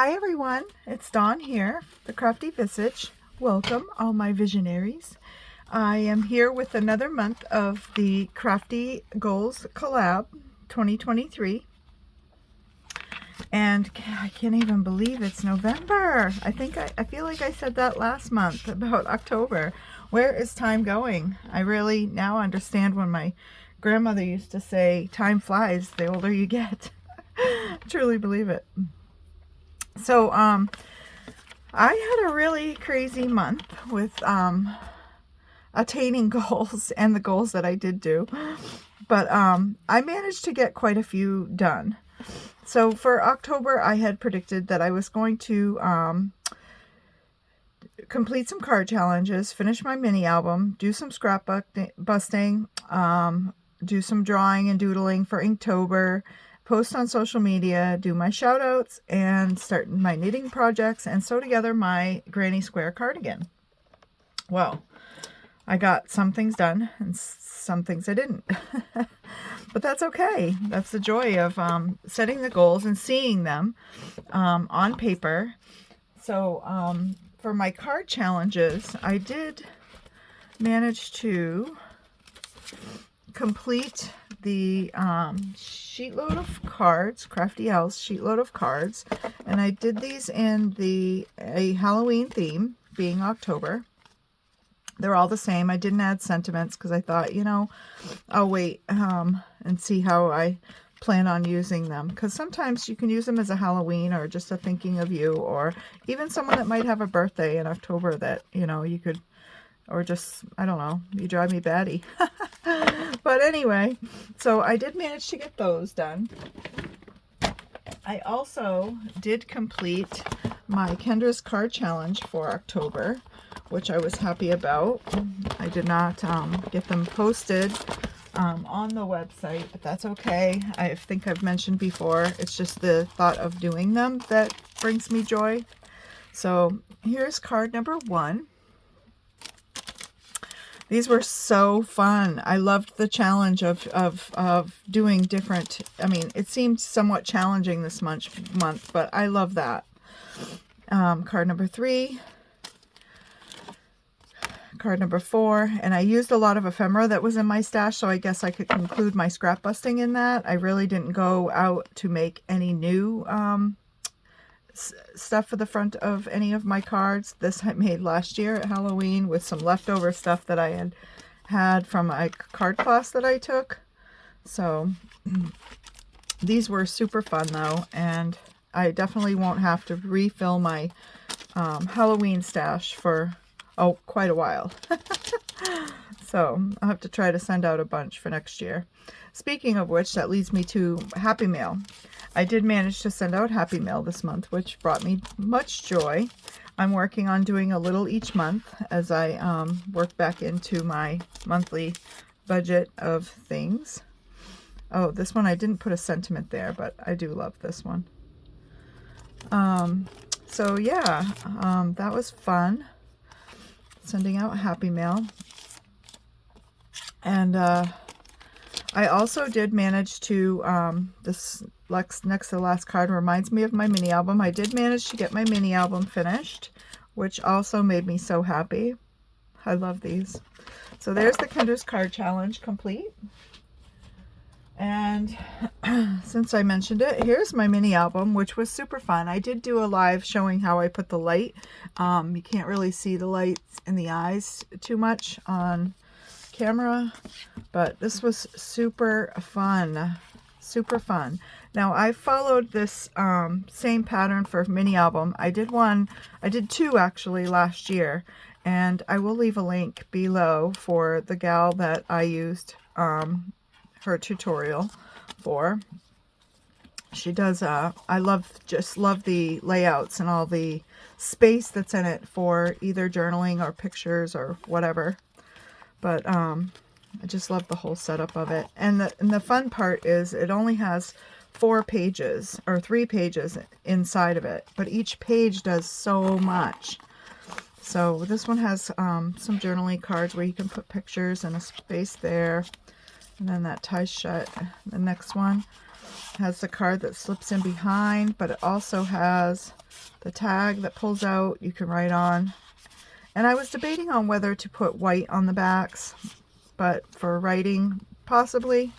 Hi everyone, it's Dawn here, the Crafty Visage. Welcome all my visionaries. I am here with another month of the Crafty Goals Collab 2023. And I can't even believe it's November. I feel like I said that last month about October. Where is time going? I really now understand when my grandmother used to say, time flies the older you get. I truly believe it. So, I had a really crazy month with attaining goals and the goals that I did do. But I managed to get quite a few done. So for October, I had predicted that I was going to complete some card challenges, finish my mini album, do some scrapbook busting, do some drawing and doodling for Inktober, post on social media, do my shout outs, and start my knitting projects, and sew together my granny square cardigan. Well, I got some things done and some things I didn't. But that's okay. That's the joy of setting the goals and seeing them on paper. So for my card challenges, I did manage to complete the sheetload of cards, Crafty House sheetload of cards, and I did these in a Halloween theme, being October. They're all the same. I didn't add sentiments because I thought, you know, I'll wait and see how I plan on using them, because sometimes you can use them as a Halloween or just a thinking of you, or even someone that might have a birthday in October that, you know, you could, or just, I don't know, you drive me batty. But anyway, so I did manage to get those done. I also did complete my Kendra's card challenge for October, which I was happy about. I did not get them posted on the website, but that's okay. I think I've mentioned before, it's just the thought of doing them that brings me joy. So here's card number 1. These were so fun. I loved the challenge of doing different. I mean, it seemed somewhat challenging this month, but I love that. Card number 3. Card number 4. And I used a lot of ephemera that was in my stash, so I guess I could conclude my scrap busting in that. I really didn't go out to make any new stuff for the front of any of my cards. This I made last year at Halloween with some leftover stuff that I had from a card class that I took. So these were super fun though, and I definitely won't have to refill my Halloween stash for quite a while. So I'll have to try to send out a bunch for next year. Speaking of which, that leads me to Happy Mail. I did manage to send out Happy Mail this month, which brought me much joy. I'm working on doing a little each month as I work back into my monthly budget of things. Oh, this one I didn't put a sentiment there, but I do love this one. So yeah, that was fun, sending out Happy Mail. And I also did manage to, this next to the last card reminds me of my mini album. I did manage to get my mini album finished, which also made me so happy. I love these. So there's the Kendra's card challenge complete. And since I mentioned it, here's my mini album, which was super fun. I did do a live showing how I put the light. You can't really see the lights in the eyes too much on camera, but this was super fun. Super fun. Now I followed this same pattern for mini album. I did 2 actually last year, and I will leave a link below for the gal that I used her tutorial for. She does I just love the layouts and all the space that's in it for either journaling or pictures or whatever. But I just love the whole setup of it. And the fun part is it only has 4 pages or 3 pages inside of it, but each page does so much. So this one has some journaling cards where you can put pictures and a space there, and then that ties shut. The next one Has the card that slips in behind, but it also has the tag that pulls out. You can write on. And I was debating on whether to put white on the backs, but for writing, possibly.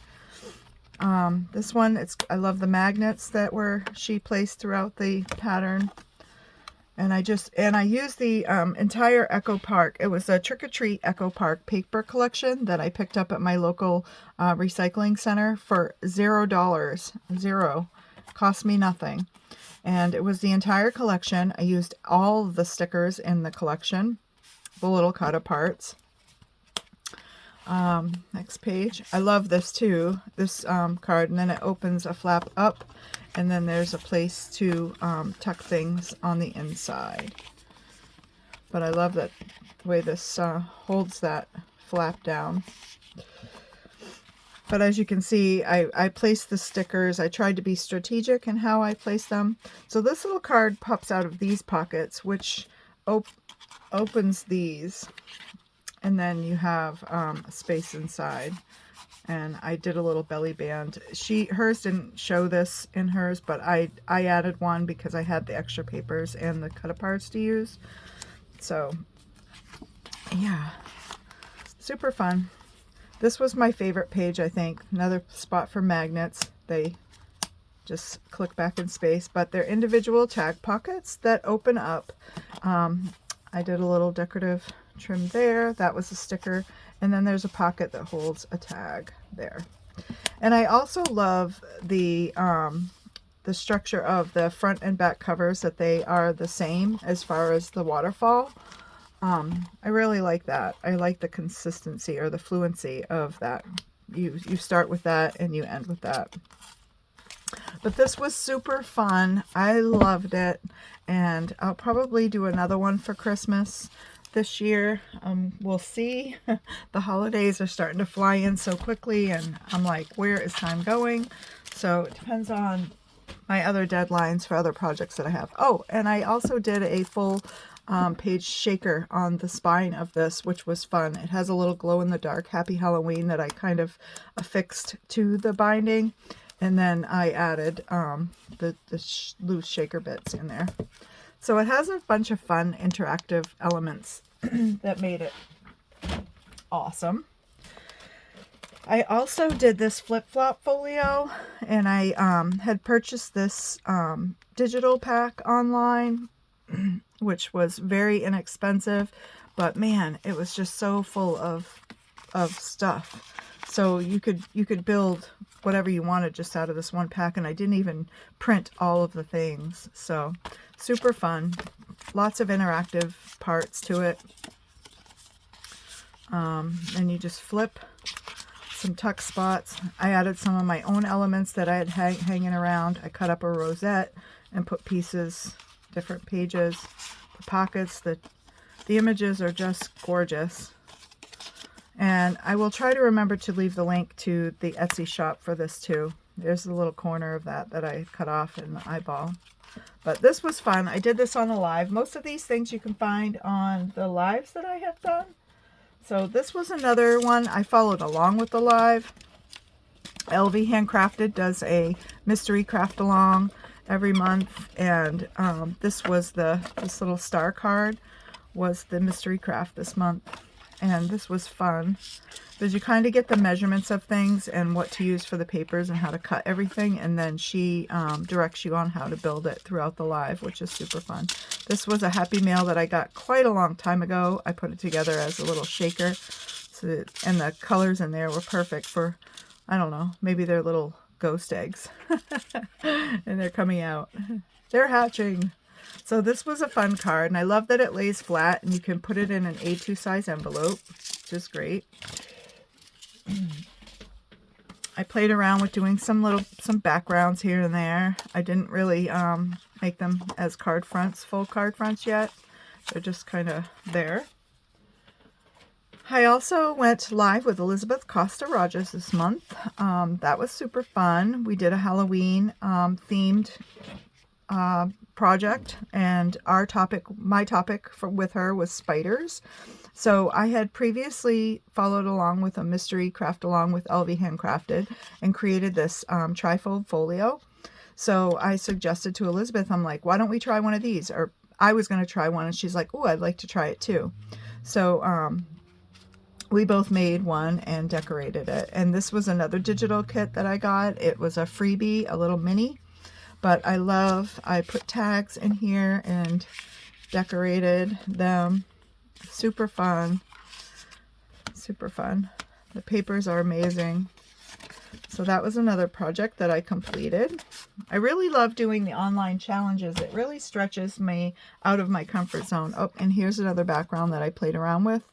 This one, I love the magnets that she placed throughout the pattern. And I used the entire Echo Park. It was a Trick or Treat Echo Park paper collection that I picked up at my local recycling center for $0. Zero. Cost me nothing. And it was the entire collection. I used all of the stickers in the collection, the little cut aparts. Next page. I love this too, this card, and then it opens a flap up, and then there's a place to tuck things on the inside. But I love that way this holds that flap down. But as you can see, I placed the stickers. I tried to be strategic in how I place them. So this little card pops out of these pockets, which opens these. And then you have a space inside. And I did a little belly band. Hers didn't show this in hers, but I added one because I had the extra papers and the cut aparts to use. So, yeah. Super fun. This was my favorite page, I think. Another spot for magnets. They just click back in space, but they're individual tag pockets that open up. I did a little decorative trim there. That was a sticker. And then there's a pocket that holds a tag there. And I also love the structure of the front and back covers, that they are the same as far as the waterfall. I really like that. I like the consistency or the fluency of that. You start with that and you end with that. But this was super fun. I loved it. And I'll probably do another one for Christmas this year. We'll see. The holidays are starting to fly in so quickly, and I'm like, where is time going? So it depends on my other deadlines for other projects that I have. Oh, and I also did a full page shaker on the spine of this, which was fun. It has a little glow-in-the-dark Happy Halloween that I kind of affixed to the binding, and then I added the loose shaker bits in there. So it has a bunch of fun interactive elements that made it awesome. I also did this flip-flop folio, and I had purchased this digital pack online, which was very inexpensive, but man, it was just so full of stuff. So you could build whatever you wanted just out of this one pack, and I didn't even print all of the things. So super fun. Lots of interactive parts to it. And you just flip some tuck spots. I added some of my own elements that I had hanging around. I cut up a rosette and put pieces, different pages, the pockets. The images are just gorgeous. And I will try to remember to leave the link to the Etsy shop for this too. There's a little corner of that I cut off in the eyeball. But this was fun. I did this on a live. Most of these things you can find on the lives that I have done. So this was another one. I followed along with the live. LV Handcrafted does a mystery craft along every month. And this little star card was the mystery craft this month. And this was fun because you kind of get the measurements of things and what to use for the papers and how to cut everything, and then she directs you on how to build it throughout the live, which is super fun. This was a Happy Mail that I got quite a long time ago. I put it together as a little shaker, and the colors in there were perfect for, I don't know, maybe they're little ghost eggs and they're coming out. They're hatching. So this was a fun card, and I love that it lays flat and you can put it in an A2 size envelope, which is great. I played around with doing some backgrounds here and there. I didn't really make them as card fronts, full card fronts yet. They're just kind of there. I also went live with Elizabeth Costa Rogers this month. That was super fun. We did a Halloween themed project, and my topic with her was spiders. So I had previously followed along with a mystery craft along with LV Handcrafted and created this trifold folio. So I suggested to Elizabeth, I'm like, why don't we try one of these? Or I was going to try one, and she's like, oh, I'd like to try it too. So we both made one and decorated it. And this was another digital kit that I got. It was a freebie, a little mini. But I put tags in here and decorated them. Super fun. Super fun. The papers are amazing. So that was another project that I completed. I really love doing the online challenges. It really stretches me out of my comfort zone. Oh, and here's another background that I played around with.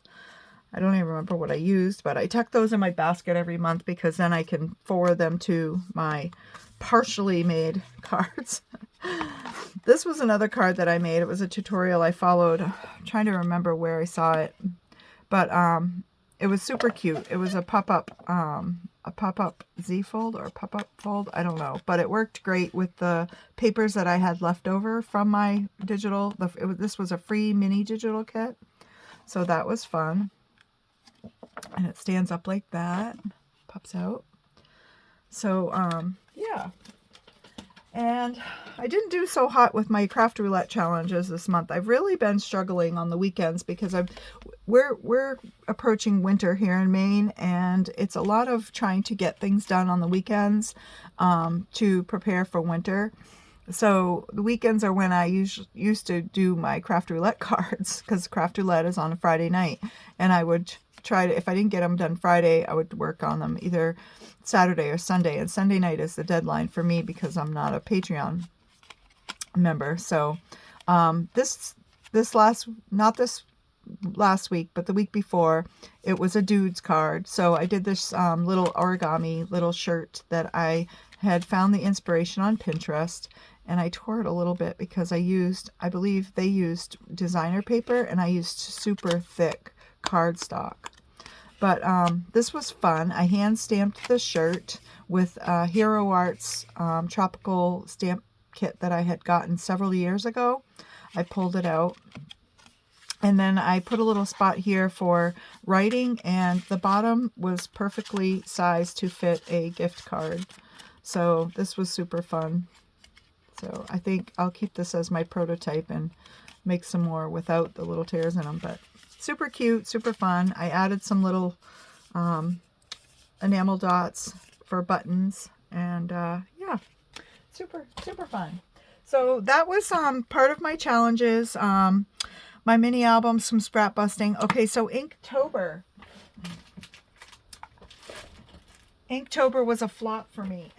I don't even remember what I used, but I tuck those in my basket every month because then I can forward them to my partially made cards. This was another card that I made. It was a tutorial I followed. I'm trying to remember where I saw it, but it was super cute. It was a pop-up Z-fold or pop-up fold. I don't know, but it worked great with the papers that I had left over from my digital. This was a free mini digital kit, so that was fun. And it stands up like that, pops out. So yeah. And I didn't do so hot with my craft roulette challenges this month. I've really been struggling on the weekends because we're approaching winter here in Maine, and it's a lot of trying to get things done on the weekends to prepare for winter. So the weekends are when I used to do my craft roulette cards, because craft roulette is on a Friday night, and I would try to, if I didn't get them done Friday, I would work on them either Saturday or Sunday, and Sunday night is the deadline for me because I'm not a Patreon member. So not this last week, but the week before, it was a dude's card. So I did this little origami little shirt that I had found the inspiration on Pinterest, and I tore it a little bit because I believe they used designer paper and I used super thick cardstock. But this was fun. I hand stamped the shirt with Hero Arts tropical stamp kit that I had gotten several years ago. I pulled it out. And then I put a little spot here for writing, and the bottom was perfectly sized to fit a gift card. So this was super fun. So I think I'll keep this as my prototype and make some more without the little tears in them. But super cute, super fun. I added some little enamel dots for buttons, and yeah, super fun. So that was part of my challenges. My mini album, some scrap busting. Okay, so Inktober. Inktober was a flop for me.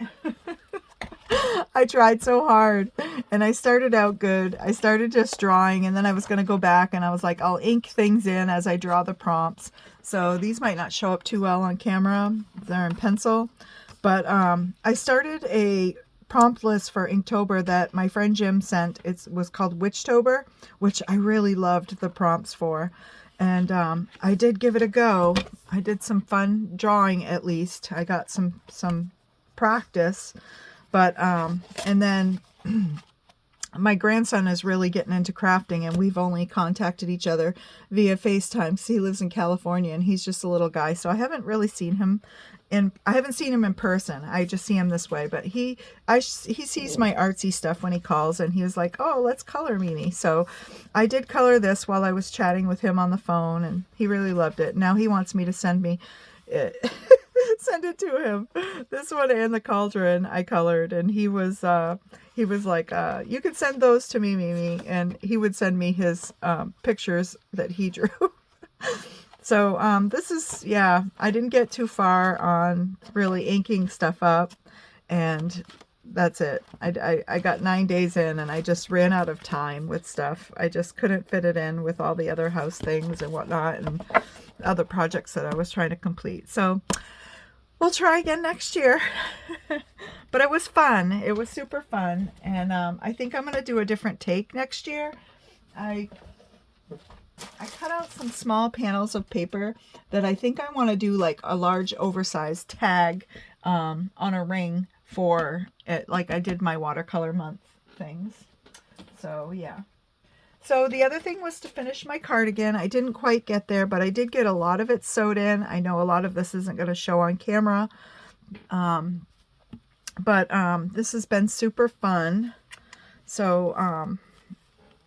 I tried so hard, and I started out good. I started just drawing, and then I was going to go back, and I was like, I'll ink things in as I draw the prompts. So these might not show up too well on camera. They're in pencil. But I started a prompt list for Inktober that my friend Jim sent. It was called Witchtober, which I really loved the prompts for. And I did give it a go. I did some fun drawing, at least. I got some practice. But, and then my grandson is really getting into crafting, and we've only contacted each other via FaceTime. He lives in California, and he's just a little guy, so I haven't really seen him. And I haven't seen him in person. I just see him this way. But he sees my artsy stuff when he calls, and he was like, oh, let's color, Mimi. So I did color this while I was chatting with him on the phone, and he really loved it. Now he wants me to send it to him. This one and the cauldron I colored, and he was like, you could send those to me, Mimi. And he would send me his pictures that he drew. So this is, yeah, I didn't get too far on really inking stuff up, and that's it. I got 9 days in, and I just ran out of time with stuff. I just couldn't fit it in with all the other house things and whatnot and other projects that I was trying to complete. So we'll try again next year. But it was fun. It was super fun, and I think I'm going to do a different take next year. I cut out some small panels of paper that I think I want to do like a large oversized tag on a ring for it, like I did my watercolor month things. So yeah. So the other thing was to finish my cardigan. I didn't quite get there, but I did get a lot of it sewed in. I know a lot of this isn't going to show on camera. But this has been super fun. So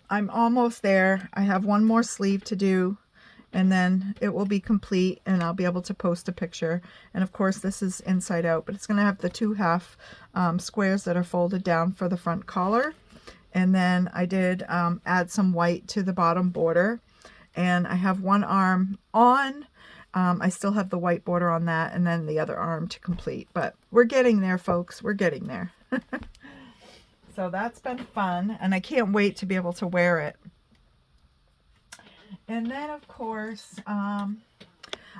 I'm almost there. I have one more sleeve to do, and then it will be complete, and I'll be able to post a picture. And of course this is inside out, but it's going to have the 2 half squares that are folded down for the front collar. And then I did add some white to the bottom border, and I have one arm on. I still have the white border on that, and then the other arm to complete. But we're getting there, folks. We're getting there. So that's been fun, and I can't wait to be able to wear it. And then, of course,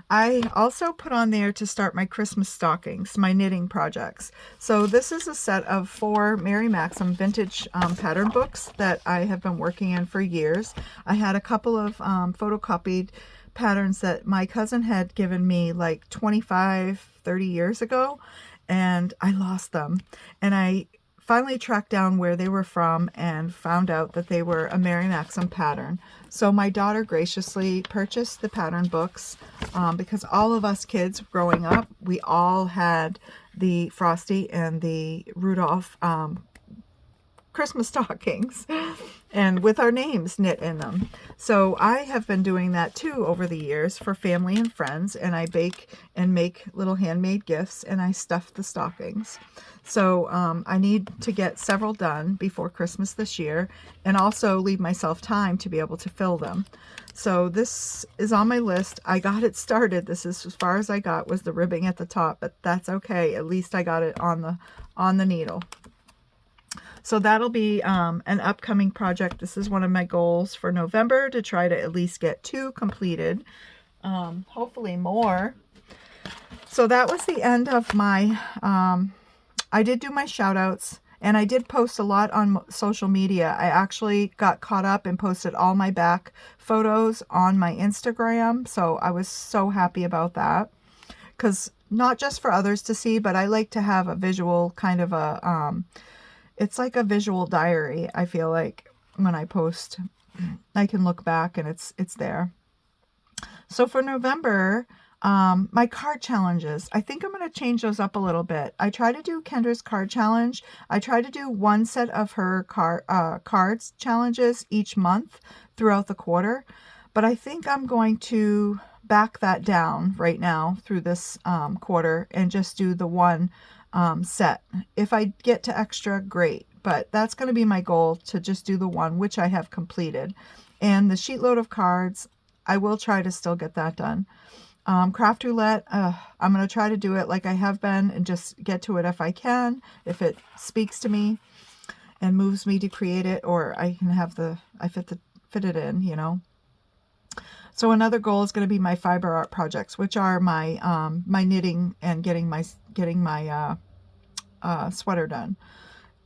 I also put on there to start my Christmas stockings, my knitting projects. So this is a set of 4 Mary Maxim vintage pattern books that I have been working in for years. I had a couple of photocopied patterns that my cousin had given me like 25-30 years ago, and I lost them. And I finally tracked down where they were from and found out that they were a Mary Maxim pattern. So my daughter graciously purchased the pattern books because all of us kids growing up, we all had the Frosty and the Rudolph Christmas stockings, and with our names knit in them. So I have been doing that too over the years for family and friends, and I bake and make little handmade gifts, and I stuff the stockings. So I need to get several done before Christmas this year, and also leave myself time to be able to fill them. So this is on my list. I got it started. This is as far as I got, was the ribbing at the top, but that's okay. At least I got it on the needle. So that'll be an upcoming project. This is one of my goals for November, to try to at least get 2 completed, hopefully more. So that was the end of my, I did do my shout outs, and I did post a lot on social media. I actually got caught up and posted all my back photos on my Instagram. So I was so happy about that, because not just for others to see, but I like to have a visual kind of a, it's like a visual diary. I feel like when I post, I can look back and it's there. So for November, my card challenges, I think I'm going to change those up a little bit. I try to do Kendra's card challenge. I try to do one set of her cards challenges each month throughout the quarter, but I think I'm going to back that down right now through this quarter and just do the one set. If I get to extra, great, but that's going to be my goal, to just do the one, which I have completed. And the sheetload of cards, I will try to still get that done. Craft roulette, I'm going to try to do it like I have been and just get to it if I can, if it speaks to me and moves me to create it, or I can have fit it in, you know. So another goal is going to be my fiber art projects, which are my my knitting and getting my sweater done.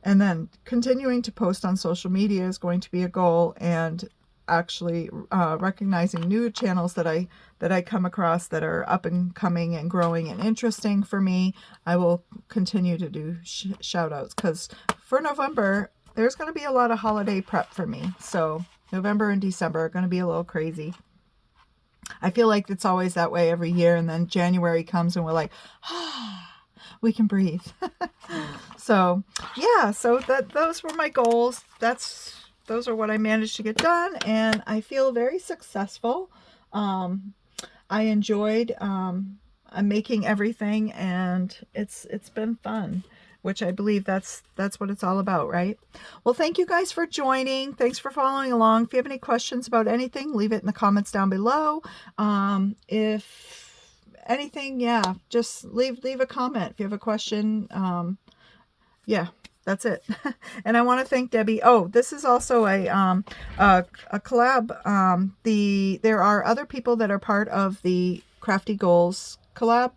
And then continuing to post on social media is going to be a goal, and actually recognizing new channels that I come across that are up and coming and growing and interesting for me. I will continue to do shout outs, because for November there's going to be a lot of holiday prep for me. So November and December are going to be a little crazy. I feel like it's always that way every year, and then January comes and we're like, we can breathe. So yeah, so those were my goals. Those are what I managed to get done, and I feel very successful. I enjoyed making everything, and it's been fun, which I believe that's what it's all about, right? Well, thank you guys for joining. Thanks for following along. If you have any questions about anything, leave it in the comments down below. If anything, yeah, just leave a comment if you have a question. Yeah, that's it. And I want to thank Debbie. Oh, this is also a collab. There are other people that are part of the Crafty Goals collab,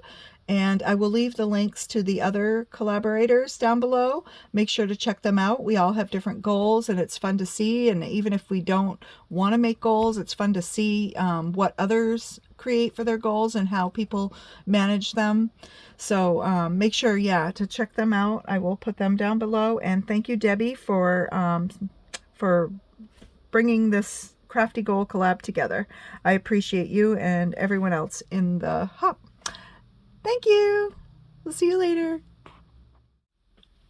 And I will leave the links to the other collaborators down below. Make sure to check them out. We all have different goals, and it's fun to see. And even if we don't want to make goals, it's fun to see what others create for their goals and how people manage them. So make sure, yeah, to check them out. I will put them down below. And thank you, Debbie, for bringing this Crafty Goal collab together. I appreciate you and everyone else in the hub. Thank you. We'll see you later.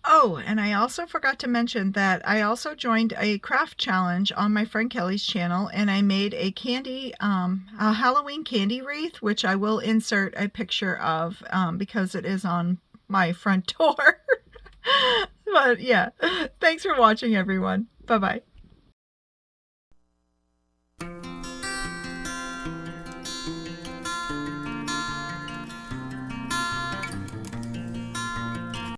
Oh, and I also forgot to mention that I also joined a craft challenge on my friend Kelly's channel, and I made a a Halloween candy wreath, which I will insert a picture of because it is on my front door. But yeah, thanks for watching, everyone. Bye-bye.